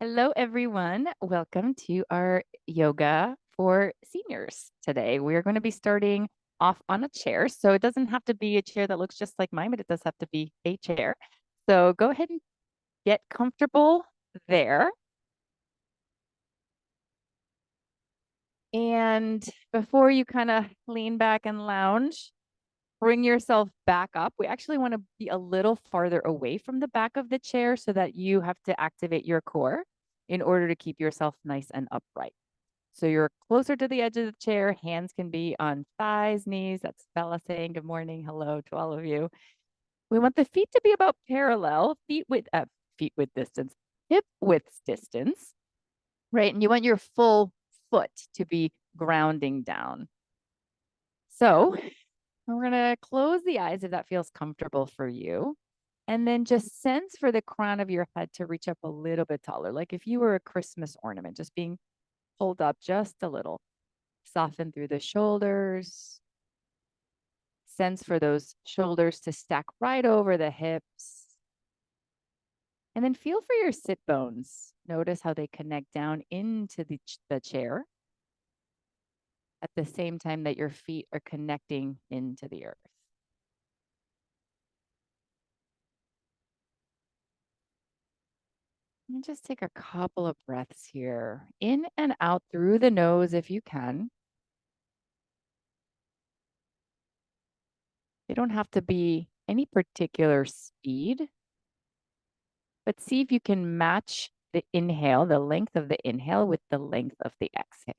Hello, everyone. Welcome to our yoga for seniors today. We're going to be starting off on a chair. So it doesn't have to be a chair that looks just like mine, but it does have to be a chair. So go ahead and get comfortable there. And before you kind of lean back and lounge, bring yourself back up. We actually want to be a little farther away from the back of the chair so that you have to activate your core in order to keep yourself nice and upright. So you're closer to the edge of the chair. Hands can be on thighs, knees. That's Bella saying good morning. Hello to all of you. We want the feet to be about parallel, feet width distance, hip width distance, right? And you want your full foot to be grounding down. So we're going to close the eyes if that feels comfortable for you. And then just sense for the crown of your head to reach up a little bit taller. Like if you were a Christmas ornament, just being pulled up just a little. Soften through the shoulders. Sense for those shoulders to stack right over the hips. And then feel for your sit bones. Notice how they connect down into the chair at the same time that your feet are connecting into the earth. And just take a couple of breaths here, in and out through the nose if you can. They don't have to be any particular speed, but see if you can match the inhale, the length of the inhale with the length of the exhale.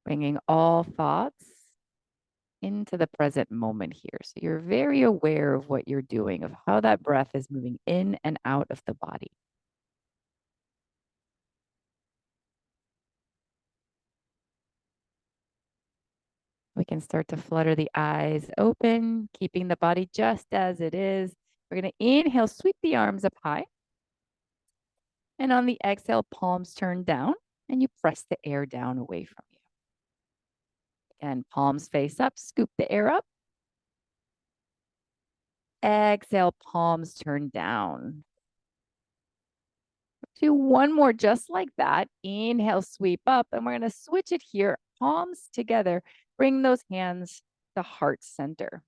Bringing all thoughts into the present moment here. So you're very aware of what you're doing, of how that breath is moving in and out of the body. We can start to flutter the eyes open, keeping the body just as it is. We're going to inhale, sweep the arms up high. And on the exhale, palms turn down, and you press the air down away from you. And palms face up, scoop the air up. Exhale, palms turn down. Do one more just like that. Inhale, sweep up, and we're going to switch it here. Palms together. Bring those hands to heart center.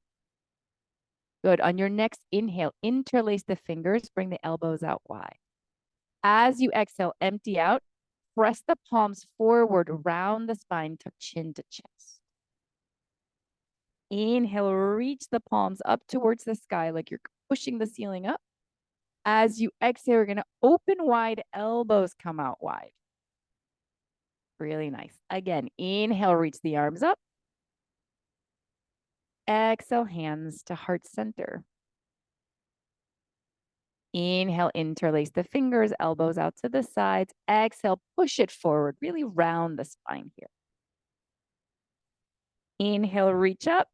Good. On your next inhale, interlace the fingers. Bring the elbows out wide. As you exhale, empty out. Press the palms forward, round the spine, tuck chin to chest. Inhale, reach the palms up towards the sky like you're pushing the ceiling up. As you exhale, you're going to open wide, elbows come out wide. Really nice. Again, inhale, reach the arms up. Exhale, hands to heart center. Inhale, interlace the fingers, elbows out to the sides. Exhale, push it forward, really round the spine here. Inhale, reach up.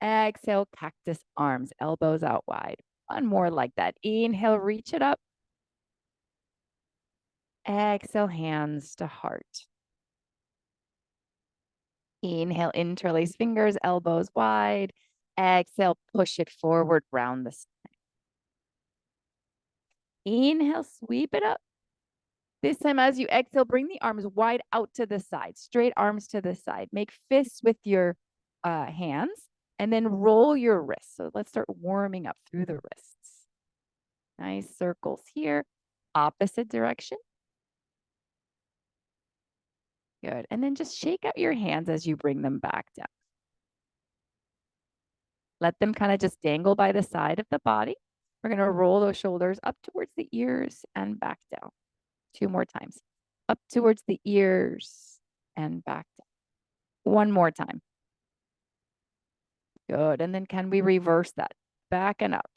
Exhale, cactus arms, elbows out wide. One more like that. Inhale, reach it up. Exhale, hands to heart. Inhale, interlace fingers, elbows wide. Exhale, push it forward, round the spine. Inhale, sweep it up. This time, as you exhale, bring the arms wide out to the side, straight arms to the side. Make fists with your hands and then roll your wrists. So let's start warming up through the wrists. Nice circles here. Opposite direction. Good. And then just shake out your hands as you bring them back down. Let them kind of just dangle by the side of the body. We're going to roll those shoulders up towards the ears and back down. 2 more times. Up towards the ears and back down. 1 more time. Good. And then can we reverse that? Back and up.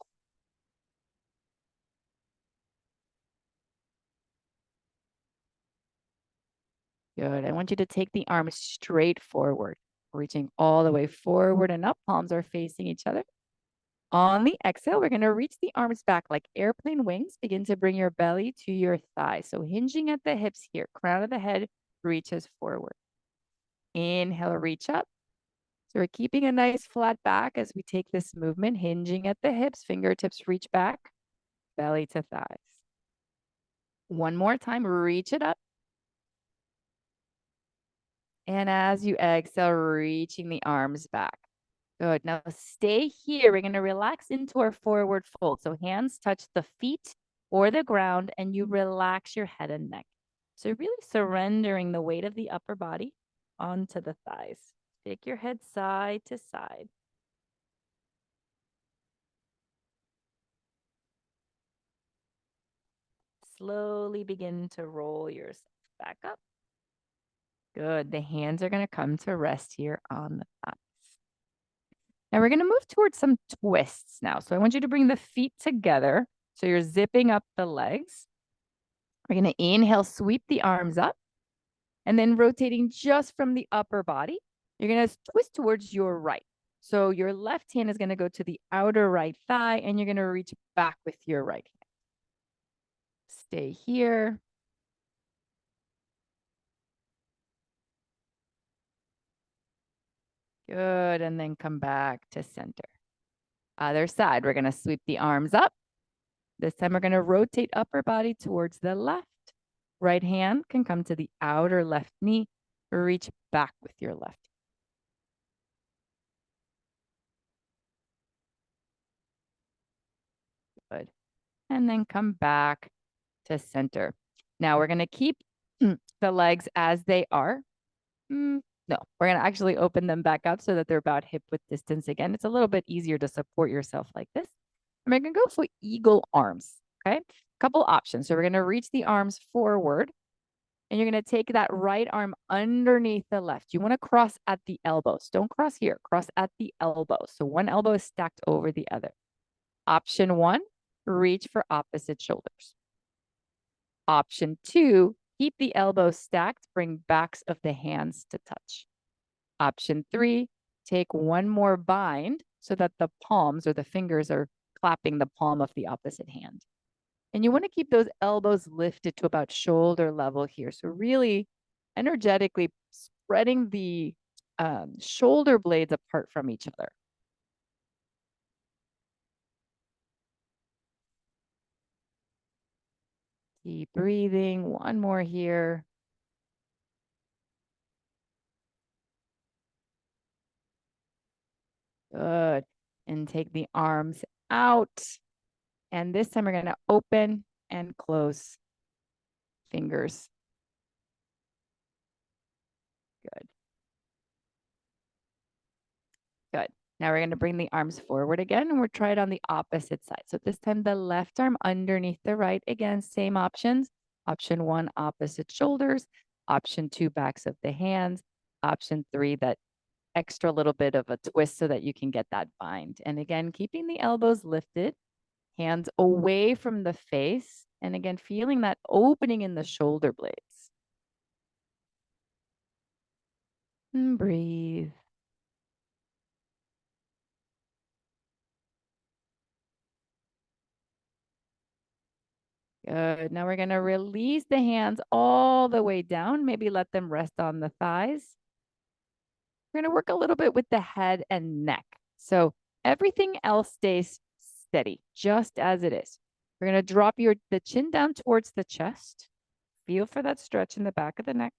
Good. I want you to take the arms straight forward, reaching all the way forward and up. Palms are facing each other. On the exhale, we're going to reach the arms back like airplane wings. Begin to bring your belly to your thighs. So hinging at the hips here, crown of the head reaches forward. Inhale, reach up. So we're keeping a nice flat back as we take this movement, hinging at the hips, fingertips reach back, belly to thighs. One more time, reach it up. And as you exhale, reaching the arms back. Good. Now stay here. We're going to relax into our forward fold. So hands touch the feet or the ground and you relax your head and neck. So really surrendering the weight of the upper body onto the thighs. Take your head side to side. Slowly begin to roll yourself back up. Good. The hands are going to come to rest here on the thighs. Now we're going to move towards some twists now. So I want you to bring the feet together. So you're zipping up the legs. We're going to inhale, sweep the arms up, and then rotating just from the upper body, you're going to twist towards your right. So your left hand is going to go to the outer right thigh, and you're going to reach back with your right hand. Stay here. Good, and then come back to center. Other side, we're going to sweep the arms up. This time we're going to rotate upper body towards the left. Right hand can come to the outer left knee. Reach back with your left. Good. And then come back to center. Now we're going to keep the legs as they are. No, we're going to actually open them back up so that they're about hip width distance again. It's a little bit easier to support yourself like this. And we're going to go for eagle arms. Okay. Couple options. So we're going to reach the arms forward. And you're going to take that right arm underneath the left. You want to cross at the elbows. Don't cross here. Cross at the elbow. So one elbow is stacked over the other. Option 1, reach for opposite shoulders. Option 2, keep the elbows stacked. Bring backs of the hands to touch. Option 3, take one more bind so that the palms or the fingers are clapping the palm of the opposite hand. And you want to keep those elbows lifted to about shoulder level here. So really energetically spreading the shoulder blades apart from each other. Keep breathing. One more here. Good. And take the arms out. And this time we're going to open and close fingers. Good. Good. Now we're going to bring the arms forward again, and we'll try it on the opposite side. So this time the left arm underneath the right. Again, same options. Option 1, opposite shoulders. Option 2, backs of the hands. Option 3, that extra little bit of a twist so that you can get that bind. And again, keeping the elbows lifted, hands away from the face. And again, feeling that opening in the shoulder blades. And breathe. Good. Now we're going to release the hands all the way down. Maybe let them rest on the thighs. We're going to work a little bit with the head and neck. So everything else stays steady, just as it is. We're going to drop the chin down towards the chest. Feel for that stretch in the back of the neck.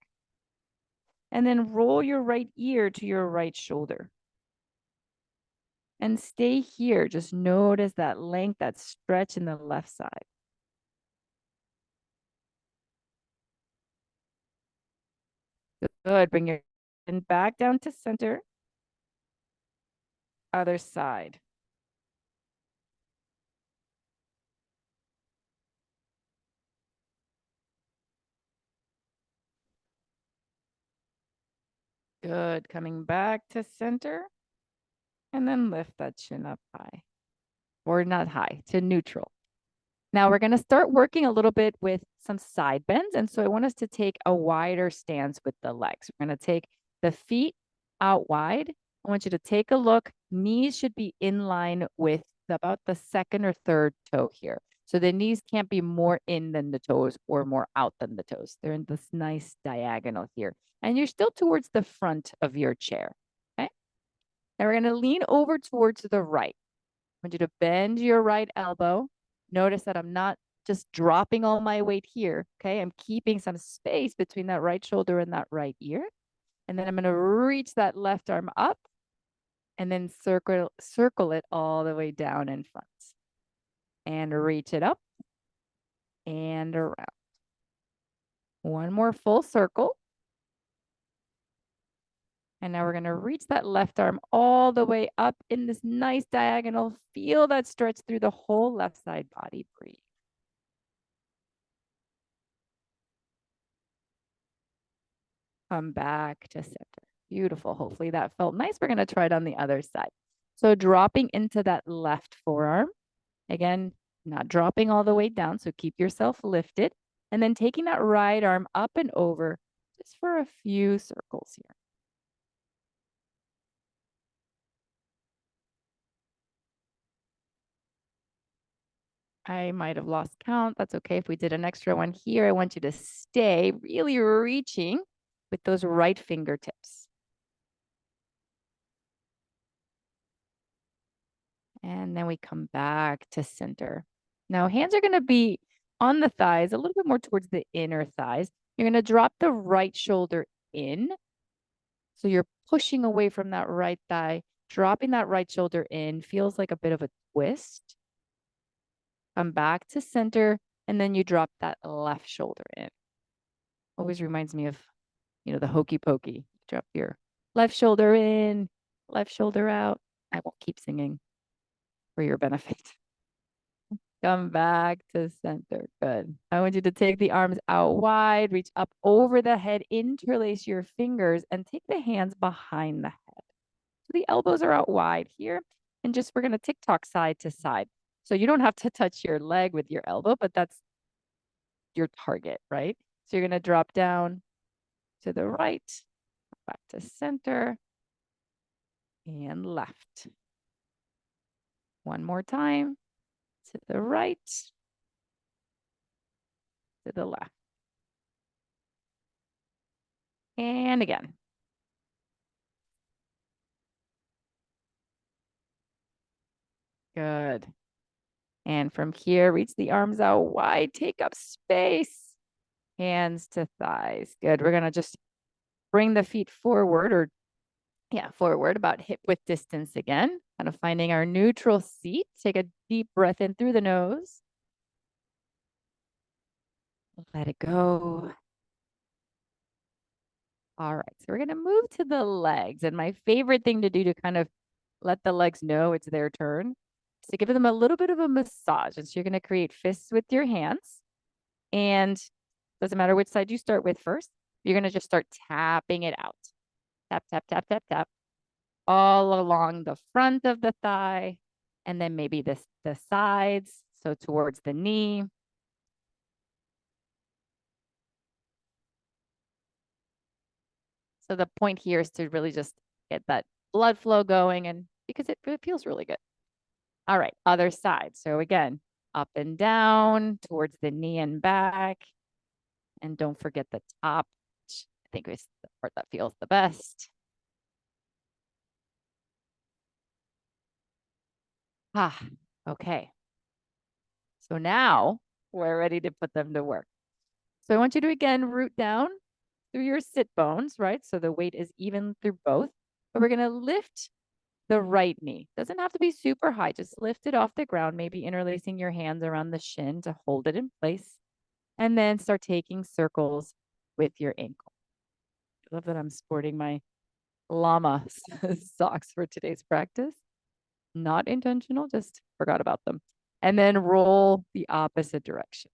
And then roll your right ear to your right shoulder. And stay here. Just notice that length, that stretch in the left side. Good. Bring your chin back down to center. Other side. Good. Coming back to center. And then lift that chin up high. Or not high, to neutral. Now we're going to start working a little bit with some side bends. And so I want us to take a wider stance with the legs. We're going to take the feet out wide. I want you to take a look. Knees should be in line with about the second or third toe here. So the knees can't be more in than the toes or more out than the toes. They're in this nice diagonal here. And you're still towards the front of your chair. Okay. Now we're going to lean over towards the right. I want you to bend your right elbow. Notice that I'm not just dropping all my weight here. Okay. I'm keeping some space between that right shoulder and that right ear. And then I'm going to reach that left arm up and then circle it all the way down in front. And reach it up and around. One more full circle. And now we're going to reach that left arm all the way up in this nice diagonal. Feel that stretch through the whole left side body. Breathe. Come back to center. Beautiful. Hopefully that felt nice. We're going to try it on the other side. So dropping into that left forearm. Again, not dropping all the way down. So keep yourself lifted. And then taking that right arm up and over just for a few circles here. I might have lost count. That's okay. If we did an extra one here, I want you to stay really reaching with those right fingertips. And then we come back to center. Now, hands are going to be on the thighs, a little bit more towards the inner thighs. You're going to drop the right shoulder in. So you're pushing away from that right thigh, dropping that right shoulder in. Feels like a bit of a twist. Come back to center, and then you drop that left shoulder in. Always reminds me of, the hokey pokey. Drop your left shoulder in, left shoulder out. I won't keep singing for your benefit. Come back to center. Good. I want you to take the arms out wide, reach up over the head, interlace your fingers, and take the hands behind the head. So the elbows are out wide here. And we're going to tick-tock side to side. So you don't have to touch your leg with your elbow, but that's your target, right? So you're going to drop down to the right, back to center, and left. One more time, to the right, to the left. And again. Good. And from here, reach the arms out wide, take up space, hands to thighs. Good. We're going to just bring the feet forward forward about hip width distance again. Kind of finding our neutral seat. Take a deep breath in through the nose. Let it go. All right, so we're going to move to the legs. And my favorite thing to do to kind of let the legs know it's their turn is to give them a little bit of a massage. And so you're going to create fists with your hands. And doesn't matter which side you start with first. You're going to just start tapping it out. Tap, tap, tap, tap, tap. All along the front of the thigh. And then maybe the sides. So towards the knee. So the point here is to really just get that blood flow going, and because it feels really good. All right, other side. So again, up and down towards the knee and back. And don't forget the top, which I think is the part that feels the best. Okay. So now we're ready to put them to work. So I want you to again root down through your sit bones, right? So the weight is even through both. But we're going to lift the right knee. Doesn't have to be super high. Just lift it off the ground, maybe interlacing your hands around the shin to hold it in place. And then start taking circles with your ankle. I love that I'm sporting my llama socks for today's practice. Not intentional, just forgot about them. And then roll the opposite direction.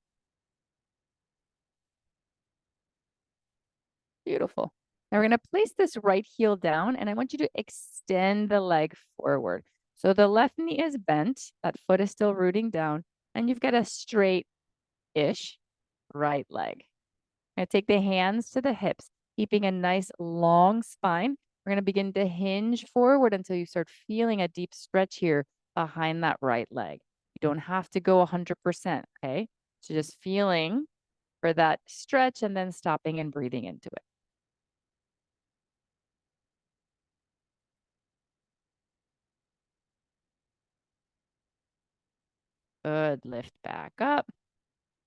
Beautiful. Now we're going to place this right heel down, and I want you to extend the leg forward. So the left knee is bent, that foot is still rooting down, and you've got a straight-ish right leg. I'm going to take the hands to the hips, keeping a nice long spine. We're going to begin to hinge forward until you start feeling a deep stretch here behind that right leg. You don't have to go 100%, okay? So just feeling for that stretch and then stopping and breathing into it. Good, lift back up.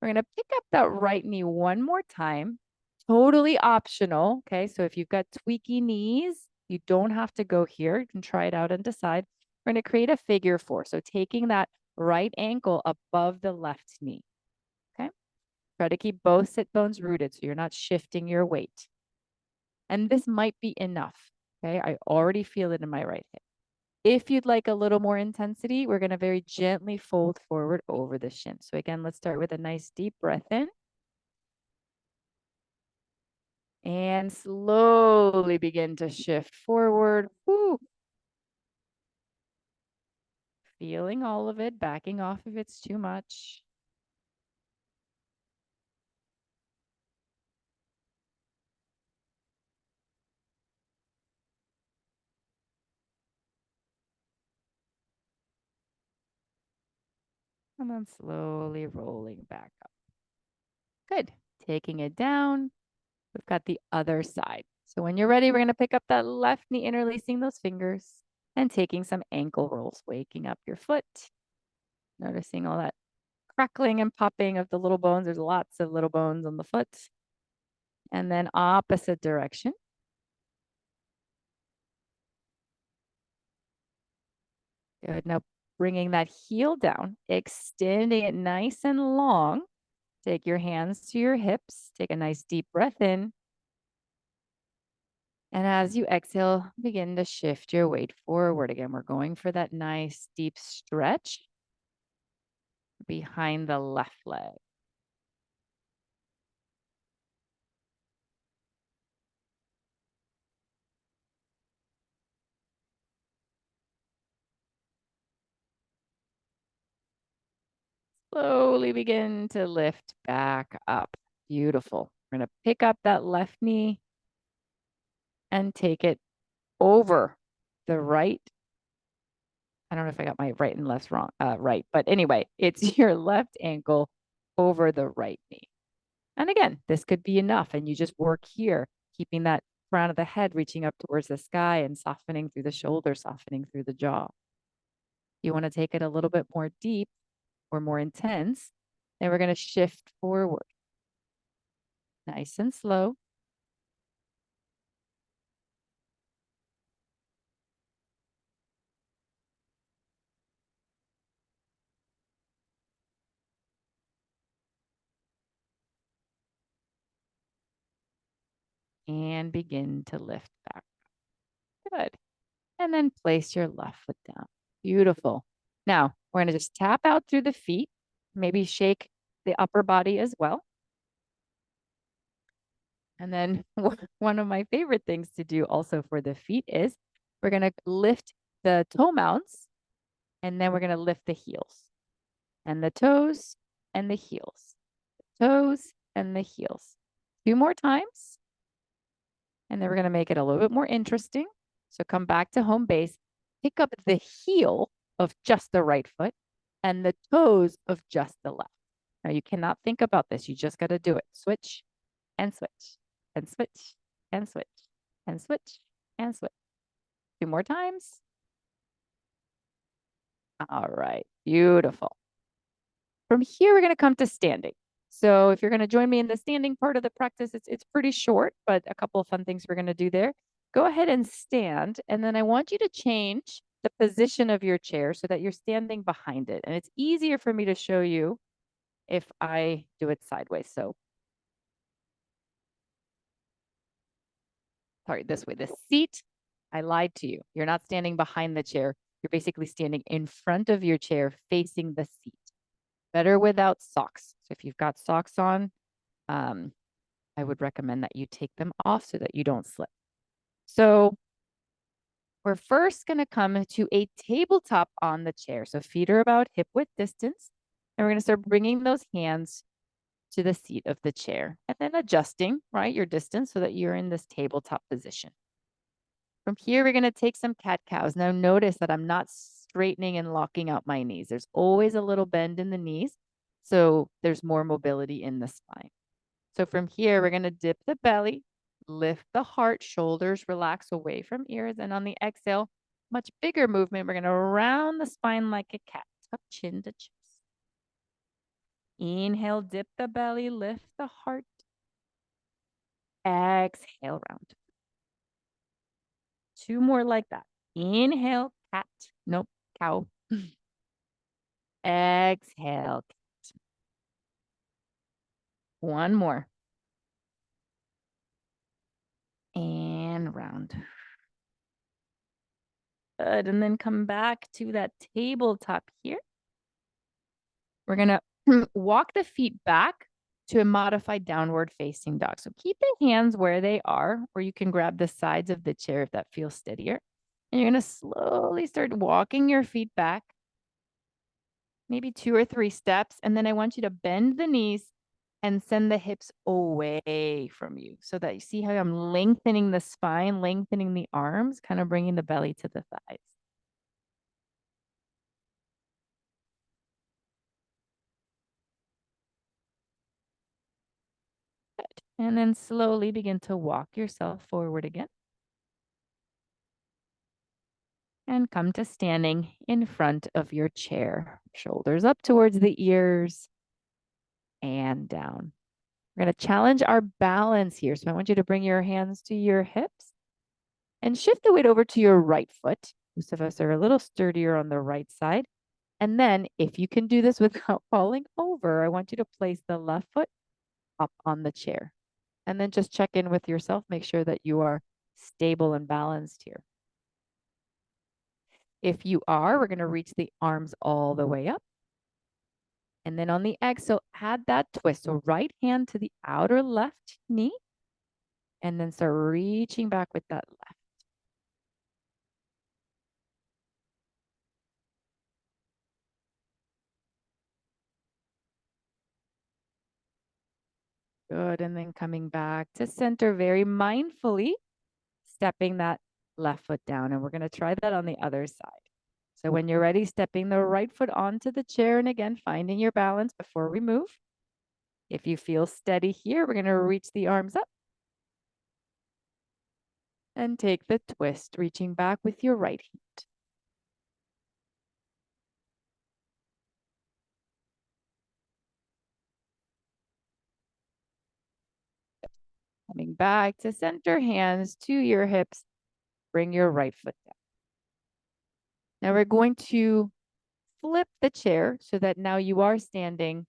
We're gonna pick up that right knee one more time. Totally optional, okay? So if you've got tweaky knees, you don't have to go here. You can try it out and decide. We're gonna create a figure four. So taking that right ankle above the left knee, okay? Try to keep both sit bones rooted so you're not shifting your weight. And this might be enough, okay? I already feel it in my right hip. If you'd like a little more intensity, we're gonna very gently fold forward over the shin. So again, let's start with a nice deep breath in. And slowly begin to shift forward. Woo. Feeling all of it, backing off if it's too much. And then slowly rolling back up. Good. Taking it down. We've got the other side. So when you're ready, we're going to pick up that left knee, interlacing those fingers and taking some ankle rolls, waking up your foot. Noticing all that crackling and popping of the little bones. There's lots of little bones on the foot. And then opposite direction. Good. Now bringing that heel down, extending it nice and long. Take your hands to your hips. Take a nice deep breath in. And as you exhale, begin to shift your weight forward. Again, we're going for that nice deep stretch behind the left leg. Slowly begin to lift back up. Beautiful. We're going to pick up that left knee and take it over the right. I don't know if I got my right and left wrong, right. But anyway, it's your left ankle over the right knee. And again, this could be enough. And you just work here, keeping that crown of the head reaching up towards the sky and softening through the shoulder, softening through the jaw. You want to take it a little bit more deep or more intense. And we're going to shift forward. Nice and slow. And begin to lift back. Good. And then place your left foot down. Beautiful. Now, we're going to just tap out through the feet, maybe shake the upper body as well. And then one of my favorite things to do also for the feet is we're going to lift the toe mounts and then we're going to lift the heels and the toes and the heels, toes and the heels. 2 more times. And then we're going to make it a little bit more interesting. So come back to home base, pick up the heel of just the right foot and the toes of just the left. Now you cannot think about this. You just got to do it. Switch and switch and switch and switch and switch and switch. 2 more times. All right. Beautiful. From here, we're going to come to standing. So if you're going to join me in the standing part of the practice, it's pretty short, but a couple of fun things we're going to do there. Go ahead and stand. And then I want you to change the position of your chair so that you're standing behind it. And it's easier for me to show you if I do it sideways. So, sorry, this way. The seat, I lied to you. You're not standing behind the chair. You're basically standing in front of your chair facing the seat. Better without socks. So if you've got socks on, I would recommend that you take them off so that you don't slip. So we're first going to come to a tabletop on the chair. So feet are about hip width distance. And we're going to start bringing those hands to the seat of the chair and then adjusting, right, your distance so that you're in this tabletop position. From here, we're going to take some cat-cows. Now notice that I'm not straightening and locking out my knees. There's always a little bend in the knees, so there's more mobility in the spine. So from here, we're going to dip the belly, lift the heart, shoulders relax away from ears. And on the exhale, much bigger movement. We're going to round the spine like a cat, tuck chin to chest. Inhale, dip the belly, lift the heart. Exhale, round. 2 more like that. Inhale, cat. Nope, cow. Exhale. Cat. 1 more. And round. Good. And then come back to that tabletop here. We're going to walk the feet back to a modified downward facing dog. So keep the hands where they are, or you can grab the sides of the chair if that feels steadier. And you're going to slowly start walking your feet back, maybe 2 or 3 steps. And then I want you to bend the knees and send the hips away from you so that you see how I'm lengthening the spine, lengthening the arms, kind of bringing the belly to the thighs. Good. And then slowly begin to walk yourself forward again. And come to standing in front of your chair. Shoulders up towards the ears and down. We're going to challenge our balance here. So I want you to bring your hands to your hips and shift the weight over to your right foot. Most of us are a little sturdier on the right side. And then if you can do this without falling over, I want you to place the left foot up on the chair. And then just check in with yourself. Make sure that you are stable and balanced here. If you are, we're going to reach the arms all the way up. And then on the exhale, add that twist. So right hand to the outer left knee. And then start reaching back with that left. Good. And then coming back to center very mindfully, stepping that left foot down. And we're going to try that on the other side. So when you're ready, stepping the right foot onto the chair. And again, finding your balance before we move. If you feel steady here, we're going to reach the arms up. And take the twist, reaching back with your right hand. Coming back to center, hands to your hips. Bring your right foot down. Now we're going to flip the chair so that now you are standing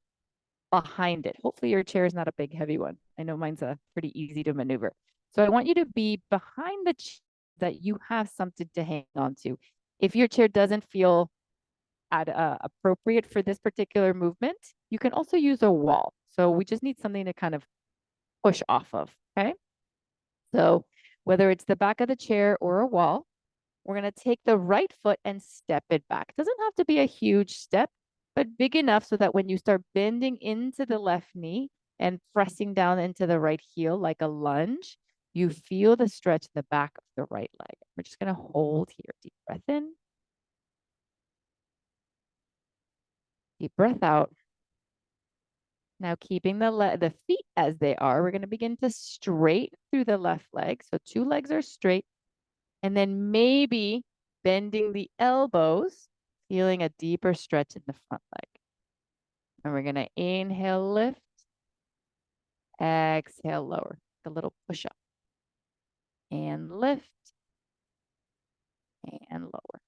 behind it. Hopefully your chair is not a big, heavy one. I know mine's pretty easy to maneuver. So I want you to be behind the chair that you have something to hang on to. If your chair doesn't feel appropriate for this particular movement, you can also use a wall. So we just need something to kind of push off of, okay? So whether it's the back of the chair or a wall, we're going to take the right foot and step it back. It doesn't have to be a huge step, but big enough so that when you start bending into the left knee and pressing down into the right heel like a lunge, you feel the stretch in the back of the right leg. We're just going to hold here. Deep breath in. Deep breath out. Now keeping the feet as they are, we're going to begin to straighten through the left leg. So 2 legs are straight. And then maybe bending the elbows, feeling a deeper stretch in the front leg. And we're going to inhale, lift. Exhale, lower. A little push up. And lift. And lower.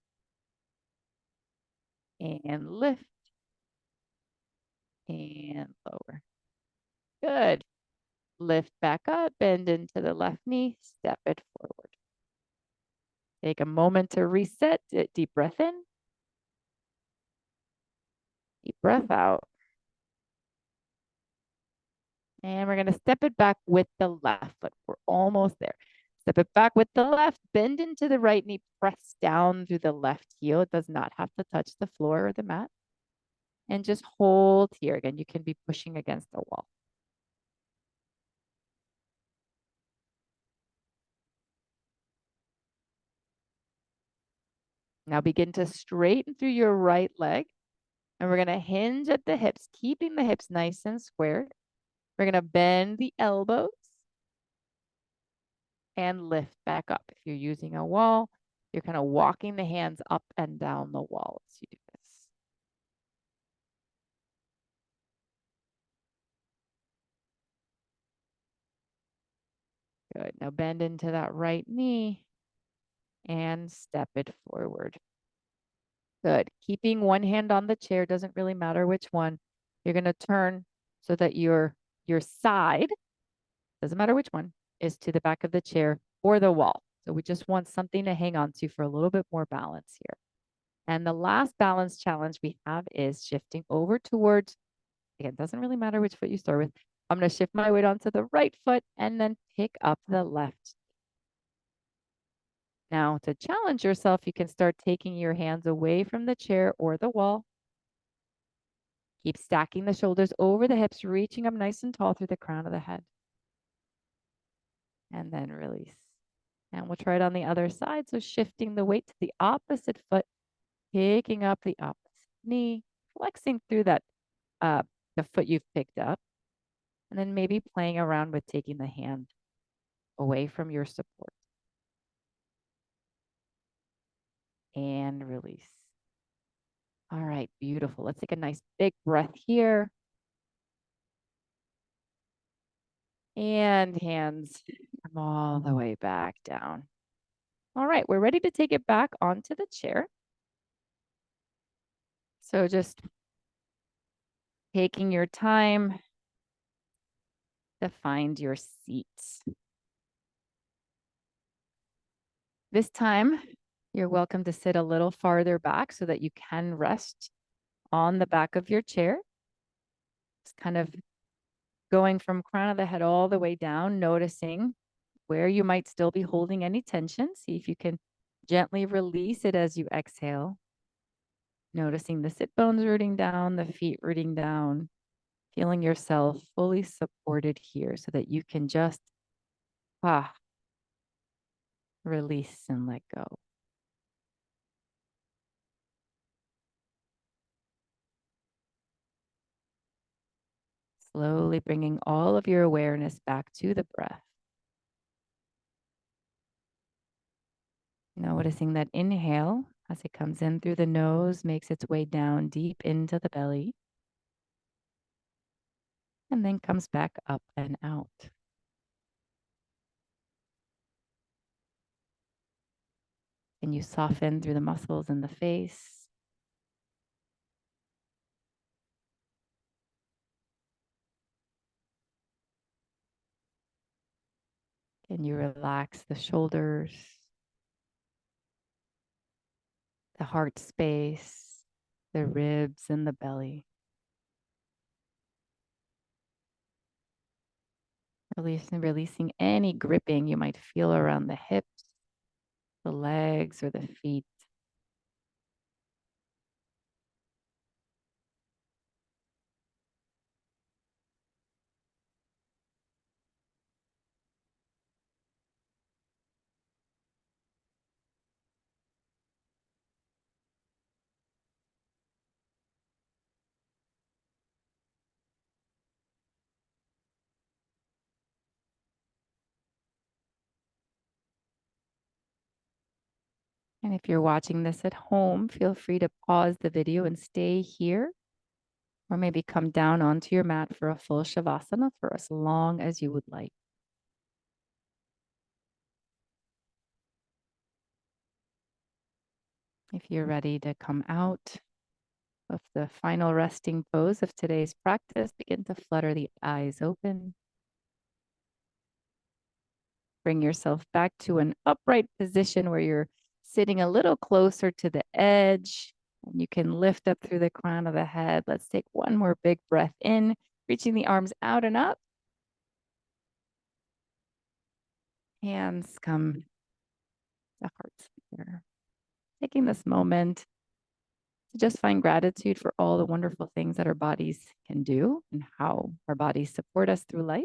And lift. And lower. Good. Lift back up, bend into the left knee, step it forward. Take a moment to reset. Deep breath in. Deep breath out. And we're going to step it back with the left foot. We're almost there. Step it back with the left, bend into the right knee, press down through the left heel. It does not have to touch the floor or the mat. And just hold here. Again, you can be pushing against the wall. Now begin to straighten through your right leg. And we're going to hinge at the hips, keeping the hips nice and squared. We're going to bend the elbows and lift back up. If you're using a wall, you're kind of walking the hands up and down the wall as you do this. Good. Now bend into that right knee and step it forward. Good. Keeping one hand on the chair, doesn't really matter which one. You're going to turn so that your side, doesn't matter which one, is to the back of the chair or the wall. So we just want something to hang on to for a little bit more balance here. And the last balance challenge we have is shifting over towards, again, doesn't really matter which foot you start with. I'm going to shift my weight onto the right foot and then pick up the left. Now, to challenge yourself, you can start taking your hands away from the chair or the wall. Keep stacking the shoulders over the hips, reaching up nice and tall through the crown of the head. And then release. And we'll try it on the other side. So shifting the weight to the opposite foot, picking up the opposite knee, flexing through that the foot you've picked up. And then maybe playing around with taking the hand away from your support. And release. All right, beautiful. Let's take a nice big breath here. And hands come all the way back down. All right, we're ready to take it back onto the chair. So just taking your time to find your seats. This time, you're welcome to sit a little farther back so that you can rest on the back of your chair. Just kind of going from crown of the head all the way down, noticing where you might still be holding any tension. See if you can gently release it as you exhale. Noticing the sit bones rooting down, the feet rooting down, feeling yourself fully supported here so that you can just release and let go. Slowly bringing all of your awareness back to the breath. Noticing that inhale as it comes in through the nose, makes its way down deep into the belly, and then comes back up and out. And you soften through the muscles in the face. Can you relax the shoulders, the heart space, the ribs and the belly. Releasing any gripping you might feel around the hips, the legs, or the feet. And if you're watching this at home, feel free to pause the video and stay here, or maybe come down onto your mat for a full Shavasana for as long as you would like. If you're ready to come out of the final resting pose of today's practice, begin to flutter the eyes open. Bring yourself back to an upright position where you're sitting a little closer to the edge. And you can lift up through the crown of the head. Let's take one more big breath in, reaching the arms out and up. Hands come to heart center. Taking this moment to just find gratitude for all the wonderful things that our bodies can do and how our bodies support us through life.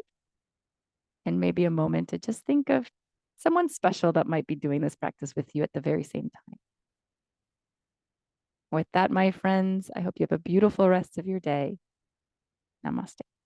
And maybe a moment to just think of someone special that might be doing this practice with you at the very same time. With that, my friends, I hope you have a beautiful rest of your day. Namaste.